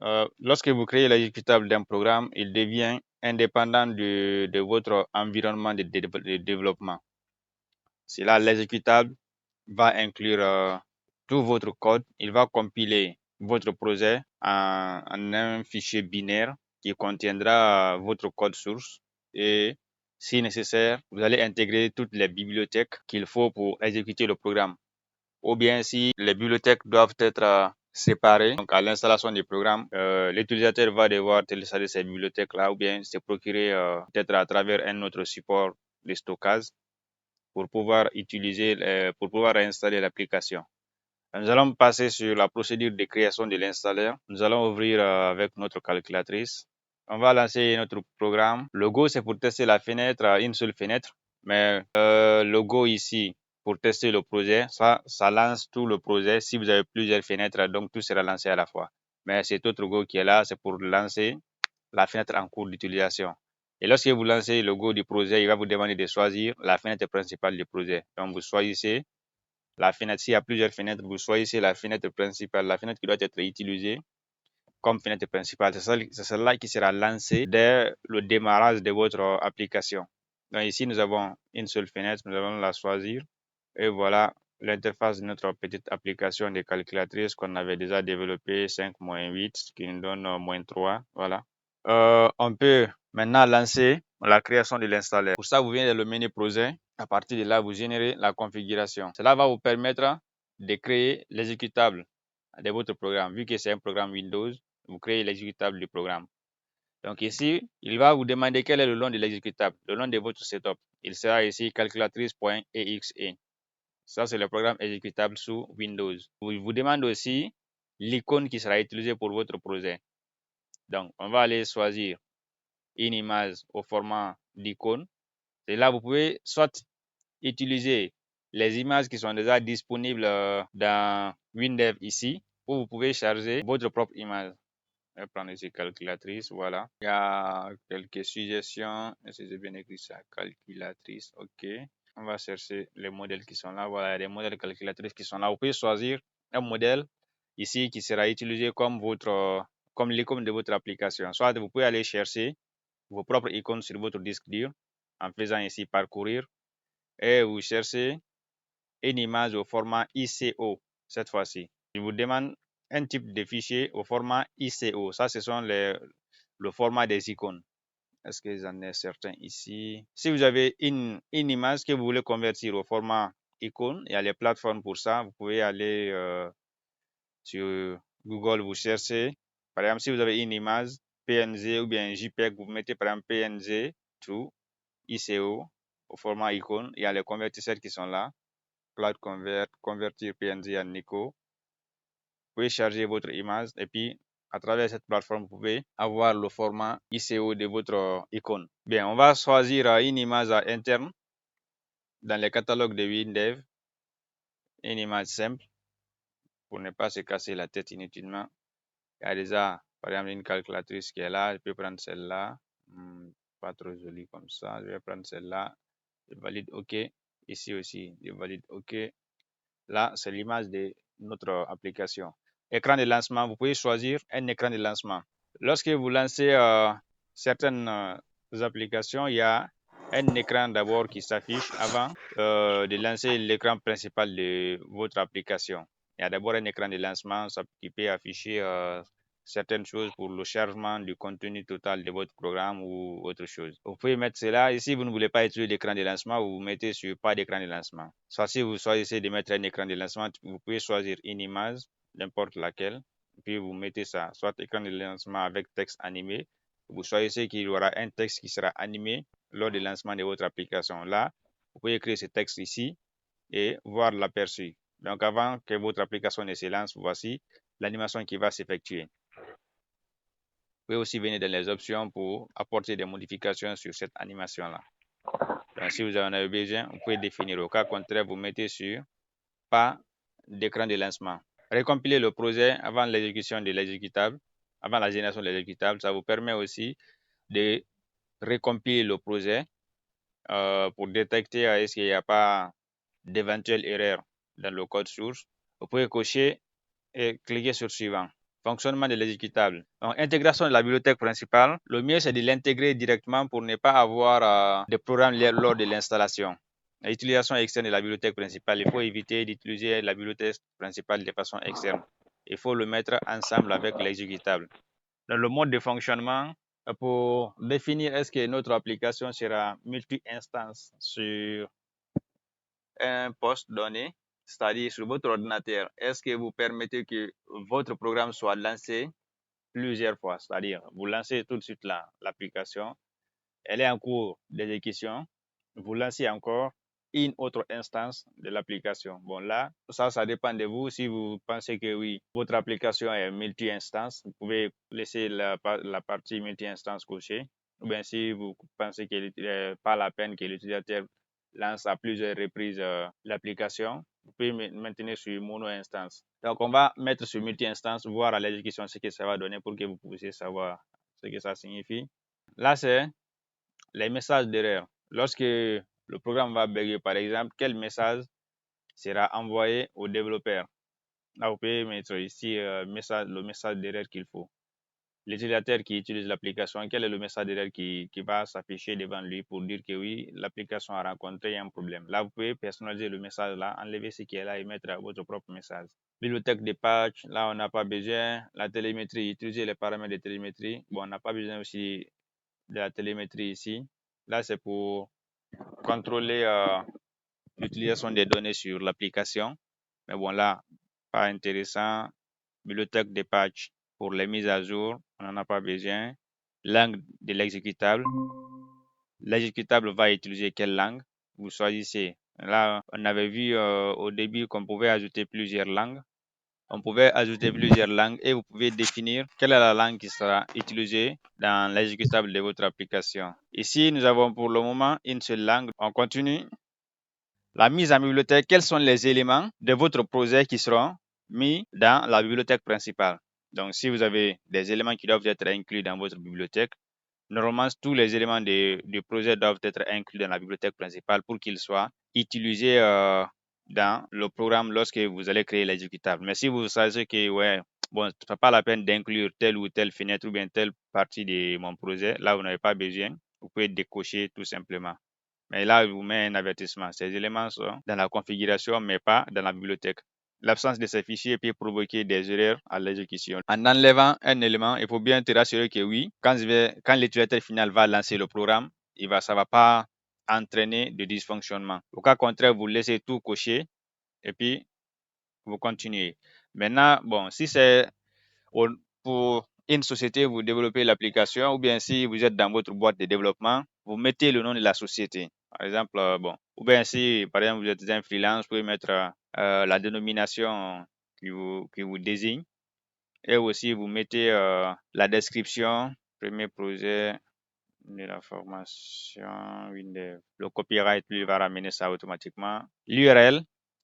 Lorsque vous créez l'exécutable d'un programme, il devient indépendant de votre environnement de développement. C'est là l'exécutable va inclure tout votre code. Il va compiler votre projet en un fichier binaire qui contiendra votre code source et si nécessaire, vous allez intégrer toutes les bibliothèques qu'il faut pour exécuter le programme. Ou bien si les bibliothèques doivent être séparées, donc à l'installation du programme, l'utilisateur va devoir télécharger ces bibliothèques-là ou bien se procurer peut-être à travers un autre support de stockage pour pouvoir pour pouvoir installer l'application. Nous allons passer sur la procédure de création de l'installeur. Nous allons ouvrir avec notre calculatrice. On va lancer notre programme. Le Go, c'est pour tester la fenêtre, une seule fenêtre. Mais le Go ici, pour tester le projet, ça lance tout le projet. Si vous avez plusieurs fenêtres, donc tout sera lancé à la fois. Mais cet autre Go qui est là, c'est pour lancer la fenêtre en cours d'utilisation. Et lorsque vous lancez le Go du projet, il va vous demander de choisir la fenêtre principale du projet. Donc, vous choisissez la fenêtre. S'il y a plusieurs fenêtres, vous choisissez la fenêtre principale, la fenêtre qui doit être utilisée comme fenêtre principale. C'est celle-là qui sera lancée dès le démarrage de votre application. Donc ici, nous avons une seule fenêtre, nous allons la choisir. Et voilà l'interface de notre petite application de calculatrice qu'on avait déjà développée 5-8 qui nous donne -3. Voilà. On peut maintenant lancer la création de l'installeur. Pour ça, vous venez dans le menu projet. À partir de là, vous générez la configuration. Cela va vous permettre de créer l'exécutable de votre programme. Vu que c'est un programme Windows, vous créez l'exécutable du programme. Donc ici, il va vous demander quel est le nom de l'exécutable, le nom de votre setup. Il sera ici calculatrice.exe. Ça, c'est le programme exécutable sous Windows. Il vous demande aussi l'icône qui sera utilisée pour votre projet. Donc, on va aller choisir une image au format d'icône. Et là, vous pouvez soit utiliser les images qui sont déjà disponibles dans WinDev ici, ou vous pouvez charger votre propre image. Je vais prendre ici calculatrice, voilà. Il y a quelques suggestions. Est-ce que j'ai bien écrit ça? Calculatrice, ok. On va chercher les modèles qui sont là. Voilà, il y a des modèles calculatrices qui sont là. Vous pouvez choisir un modèle ici qui sera utilisé comme l'icône de votre application. Soit vous pouvez aller chercher vos propres icônes sur votre disque dur en faisant ici parcourir et vous cherchez une image au format ICO cette fois-ci. Il vous demande un type de fichier au format ICO. Ça, ce sont le format des icônes. Est-ce que j'en ai certains ici? Si vous avez une image que vous voulez convertir au format icône, il y a les plateformes pour ça. Vous pouvez aller sur Google, vous cherchez. Par exemple, si vous avez une image PNG ou bien JPEG, vous mettez par exemple PNG to ICO au format icône. Il y a les convertisseurs qui sont là. Cloud Convert, convertir PNG en ICO. Vous pouvez charger votre image et puis à travers cette plateforme, vous pouvez avoir le format ICO de votre icône. Bien, on va choisir une image interne dans les catalogues de WinDev, une image simple pour ne pas se casser la tête inutilement. Il y a déjà, par exemple, une calculatrice qui est là. Je peux prendre celle-là. Pas trop jolie comme ça. Je vais prendre celle-là. Je valide OK. Ici aussi, je valide OK. Là, c'est l'image de notre application. Écran de lancement, vous pouvez choisir un écran de lancement. Lorsque vous lancez certaines applications, il y a un écran d'abord qui s'affiche avant de lancer l'écran principal de votre application. Il y a d'abord un écran de lancement qui peut afficher certaines choses pour le chargement du contenu total de votre programme ou autre chose. Vous pouvez mettre cela et si vous ne voulez pas utiliser l'écran de lancement, vous mettez sur pas d'écran de lancement. Soit si vous choisissez de mettre un écran de lancement, vous pouvez choisir une image, n'importe laquelle, puis vous mettez ça, soit écran de lancement avec texte animé. Vous choisissez qu'il y aura un texte qui sera animé lors du lancement de votre application. Là, vous pouvez écrire ce texte ici et voir l'aperçu. Donc avant que votre application ne se lance, voici l'animation qui va s'effectuer. Vous pouvez aussi venir dans les options pour apporter des modifications sur cette animation-là. Donc, si vous en avez besoin, vous pouvez définir. Au cas contraire, vous mettez sur pas d'écran de lancement. Récompiler le projet avant l'exécution de l'exécutable, avant la génération de l'exécutable, ça vous permet aussi de récompiler le projet pour détecter est-ce qu'il n'y a pas d'éventuelles erreurs dans le code source. Vous pouvez cocher et cliquer sur suivant. Fonctionnement de l'exécutable. Donc, intégration de la bibliothèque principale. Le mieux, c'est de l'intégrer directement pour ne pas avoir des programmes lors de l'installation. L'utilisation externe de la bibliothèque principale. Il faut éviter d'utiliser la bibliothèque principale de façon externe. Il faut le mettre ensemble avec l'exécutable. Dans le mode de fonctionnement, pour définir est-ce que notre application sera multi-instance sur un poste donné, c'est-à-dire sur votre ordinateur, est-ce que vous permettez que votre programme soit lancé plusieurs fois, c'est-à-dire vous lancez tout de suite l'application, elle est en cours d'exécution, vous lancez encore une autre instance de l'application. Bon là, ça dépend de vous. Si vous pensez que oui, votre application est multi-instance, vous pouvez laisser la partie multi-instance cochée. Ou bien si vous pensez qu'il n'est pas la peine que l'utilisateur lance à plusieurs reprises l'application, vous pouvez maintenir sur mono-instance. Donc on va mettre sur multi-instance, voir à l'exécution ce que ça va donner pour que vous puissiez savoir ce que ça signifie. Là, c'est les messages d'erreur. Lorsque le programme va bugger, par exemple, quel message sera envoyé au développeur? Là, vous pouvez mettre ici le message d'erreur qu'il faut. L'utilisateur qui utilise l'application, quel est le message d'erreur qui va s'afficher devant lui pour dire que oui, l'application a rencontré un problème. Là, vous pouvez personnaliser le message là, enlever ce qui est là et mettre votre propre message. Bibliothèque de patch, là, on n'a pas besoin. La télémétrie, utiliser les paramètres de télémétrie. Bon, on n'a pas besoin aussi de la télémétrie ici. Là, c'est pour contrôler l'utilisation des données sur l'application. Mais bon, là, pas intéressant. Bibliothèque de patch pour les mises à jour, on n'en a pas besoin. Langue de l'exécutable. L'exécutable va utiliser quelle langue? Vous choisissez. Là, on avait vu au début qu'on pouvait ajouter plusieurs langues. On pouvait ajouter plusieurs langues et vous pouvez définir quelle est la langue qui sera utilisée dans l'exécutable de votre application. Ici, nous avons pour le moment une seule langue. On continue. La mise en bibliothèque, quels sont les éléments de votre projet qui seront mis dans la bibliothèque principale? Donc, si vous avez des éléments qui doivent être inclus dans votre bibliothèque, normalement, tous les éléments du projet doivent être inclus dans la bibliothèque principale pour qu'ils soient utilisés dans le programme lorsque vous allez créer l'exécutable. Mais si vous savez que, ouais, bon, ce n'est pas la peine d'inclure telle ou telle fenêtre ou bien telle partie de mon projet, là, vous n'avez pas besoin, vous pouvez décocher tout simplement. Mais là, il vous met un avertissement. Ces éléments sont dans la configuration, mais pas dans la bibliothèque. L'absence de ces fichiers peut provoquer des erreurs à l'exécution. En enlevant un élément, il faut bien te rassurer que oui, quand l'utilisateur final va lancer le programme, ça ne va pas entraîner de dysfonctionnement. Au cas contraire, vous laissez tout cocher et puis vous continuez. Maintenant, bon, si c'est pour une société, vous développez l'application, ou bien si vous êtes dans votre boîte de développement, vous mettez le nom de la société. Par exemple, ou bien si, par exemple, vous êtes un freelance, vous pouvez mettre la dénomination qui vous désigne. Et aussi, vous mettez la description, premier projet de la formation, le copyright, lui, va ramener ça automatiquement. L'URL,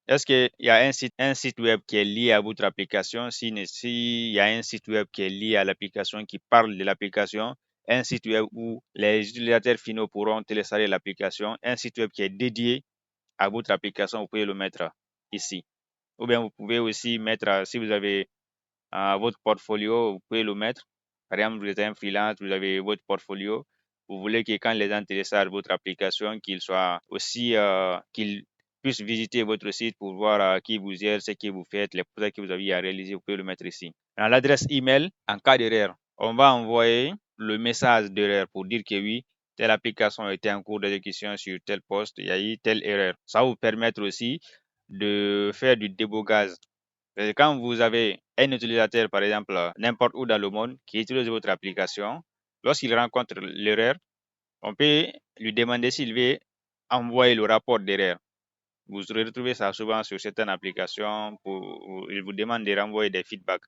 est-ce qu'il y a un site web qui est lié à votre application? S'il y a un site web qui est lié à l'application, qui parle de l'application, un site web où les utilisateurs finaux pourront télécharger l'application, un site web qui est dédié à votre application, vous pouvez le mettre ici. Ou bien vous pouvez aussi mettre, si vous avez votre portfolio, vous pouvez le mettre. Par exemple, vous êtes un freelance, vous avez votre portfolio. Vous voulez que quand les gens téléchargent votre application, qu'ils puissent visiter votre site pour voir qui vous êtes, ce que vous faites, les projets que vous avez à réaliser, vous pouvez le mettre ici. Dans l'adresse email, en cas d'erreur, on va envoyer le message d'erreur pour dire que oui, telle application a été en cours d'exécution sur tel poste, il y a eu telle erreur. Ça va vous permettre aussi de faire du débogage. Quand vous avez un utilisateur, par exemple, n'importe où dans le monde, qui utilise votre application, lorsqu'il rencontre l'erreur, on peut lui demander s'il veut envoyer le rapport d'erreur. Vous retrouvez ça souvent sur certaines applications, il vous demande de renvoyer des feedbacks.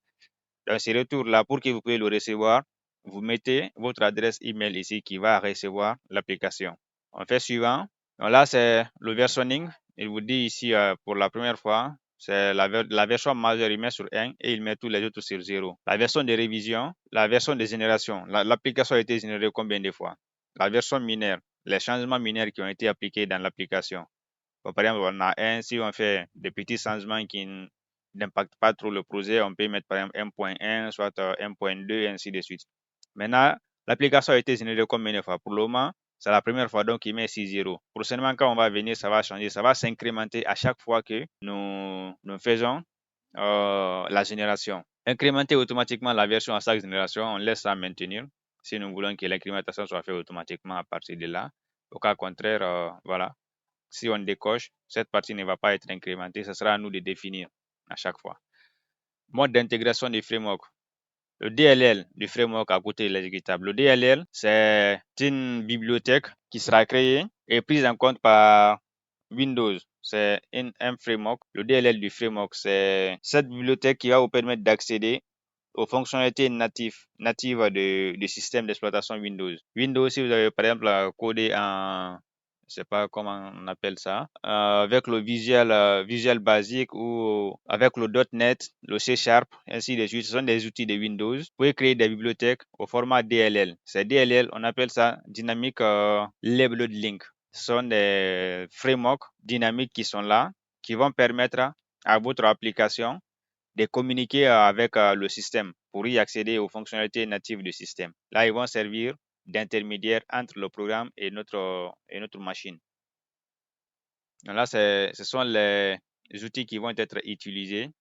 Dans ces retours-là, pour que vous puissiez le recevoir, vous mettez votre adresse email ici qui va recevoir l'application. On fait suivant. Donc là, c'est le versionning. Il vous dit ici pour la première fois, c'est la version majeure, il met sur 1 et il met tous les autres sur 0. La version de révision, la version de génération. L'application a été générée combien de fois? La version mineure, les changements mineurs qui ont été appliqués dans l'application. Par exemple, on a un, si on fait des petits changements n'impacte pas trop le projet. On peut mettre par exemple 1.1, soit 1.2, et ainsi de suite. Maintenant, l'application a été générée combien de fois? Pour le moment, c'est la première fois, donc il met 6.0. Prochainement, quand on va venir, ça va changer, ça va s'incrémenter à chaque fois que nous faisons la génération. Incrémenter automatiquement la version à chaque génération, on laisse ça maintenir si nous voulons que l'incrémentation soit faite automatiquement à partir de là. Au cas contraire, voilà, si on décoche, cette partie ne va pas être incrémentée, ce sera à nous de définir à chaque fois. Mode d'intégration du framework. Le DLL du framework à côté de l'exécutable. Le DLL, c'est une bibliothèque qui sera créée et prise en compte par Windows. C'est un framework. Le DLL du framework, c'est cette bibliothèque qui va vous permettre d'accéder aux fonctionnalités natives du système d'exploitation Windows. Windows, si vous avez par exemple codé en, je sais pas comment on appelle ça, avec le Visual Basic ou avec le .NET, le C Sharp, ainsi de suite, ce sont des outils de Windows. Vous pouvez créer des bibliothèques au format DLL. C'est DLL, on appelle ça Dynamic Labeled Link. Ce sont des frameworks dynamiques qui sont là, qui vont permettre à votre application de communiquer avec le système pour y accéder aux fonctionnalités natives du système. Là, ils vont servir d'intermédiaire entre le programme et notre machine. Donc là, ce sont les outils qui vont être utilisés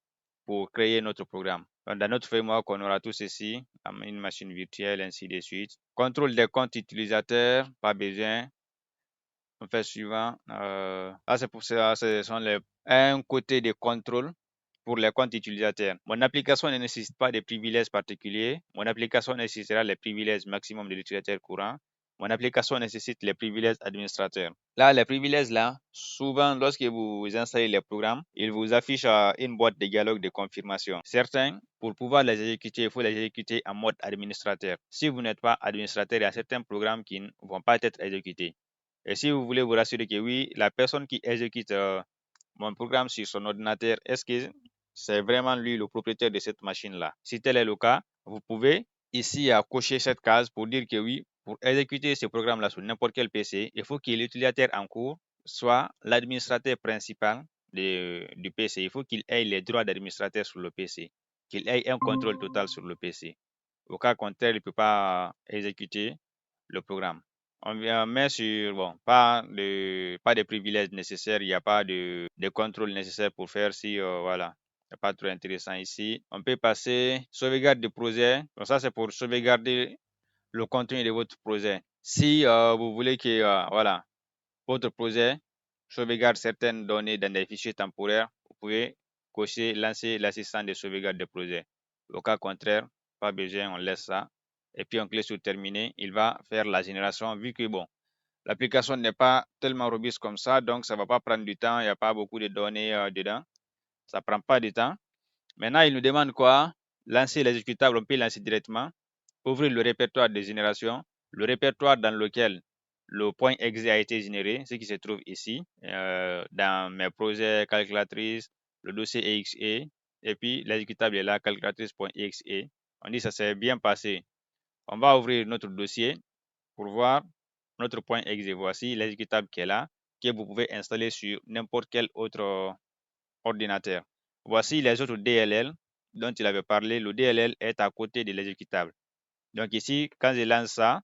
pour créer notre programme. Dans notre framework, on aura tout ceci, une machine virtuelle, ainsi de suite. Contrôle des comptes utilisateurs, pas besoin. On fait suivant. Là, c'est pour ça, ce sont un côté de contrôle pour les comptes utilisateurs. Mon application ne nécessite pas de privilèges particuliers. Mon application nécessitera les privilèges maximum de l'utilisateur courant. Mon application nécessite les privilèges administrateurs. Là, les privilèges, là, souvent, lorsque vous installez les programmes, ils vous affichent une boîte de dialogue de confirmation. Certains, pour pouvoir les exécuter, il faut les exécuter en mode administrateur. Si vous n'êtes pas administrateur, il y a certains programmes qui ne vont pas être exécutés. Et si vous voulez vous rassurer que oui, la personne qui exécute mon programme sur son ordinateur, est-ce que c'est vraiment lui le propriétaire de cette machine-là? Si tel est le cas, vous pouvez ici cocher cette case pour dire que oui, pour exécuter ce programme-là sur n'importe quel PC, il faut que l'utilisateur en cours soit l'administrateur principal du PC. Il faut qu'il ait les droits d'administrateur sur le PC, qu'il ait un contrôle total sur le PC. Au cas contraire, il ne peut pas exécuter le programme. On met sur, bon, pas de privilèges nécessaires, il n'y a pas de contrôle nécessaire pour faire si, voilà, c'est pas trop intéressant ici. On peut passer sauvegarde de projet. Donc ça, c'est pour sauvegarder le contenu de votre projet. Si vous voulez que, voilà, votre projet sauvegarde certaines données dans des fichiers temporaires, vous pouvez cocher, lancer l'assistant de sauvegarde de projet. Au cas contraire, pas besoin, on laisse ça. Et puis on clique sur terminer, il va faire la génération vu que bon, l'application n'est pas tellement robuste comme ça, donc ça ne va pas prendre du temps, il n'y a pas beaucoup de données dedans. Ça ne prend pas de temps. Maintenant, il nous demande quoi? Lancer l'exécutable, on peut lancer directement. Ouvrir le répertoire de génération, le répertoire dans lequel le point .exe a été généré, ce qui se trouve ici, dans mes projets calculatrice, le dossier exe, et puis l'exécutable est là, calculatrice.exe. On dit que ça s'est bien passé. On va ouvrir notre dossier pour voir notre point .exe. Voici l'exécutable qui est là, que vous pouvez installer sur n'importe quel autre ordinateur. Voici les autres DLL dont il avait parlé. Le DLL est à côté de l'exécutable. Donc ici, quand je lance ça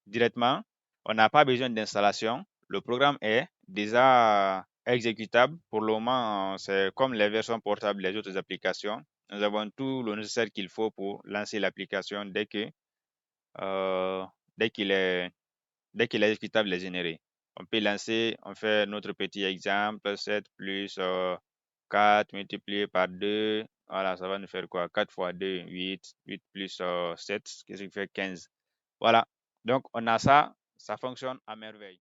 directement, on n'a pas besoin d'installation. Le programme est déjà exécutable. Pour le moment, c'est comme les versions portables des autres applications. Nous avons tout le nécessaire qu'il faut pour lancer l'application euh, dès qu'il est dès que l'exécutable est généré. On peut lancer, on fait notre petit exemple, 7 plus 4 multiplié par 2. Voilà, ça va nous faire quoi? 4 fois 2, 8. 8 plus 7, qu'est-ce qui fait 15? Voilà. Donc, on a ça, ça fonctionne à merveille.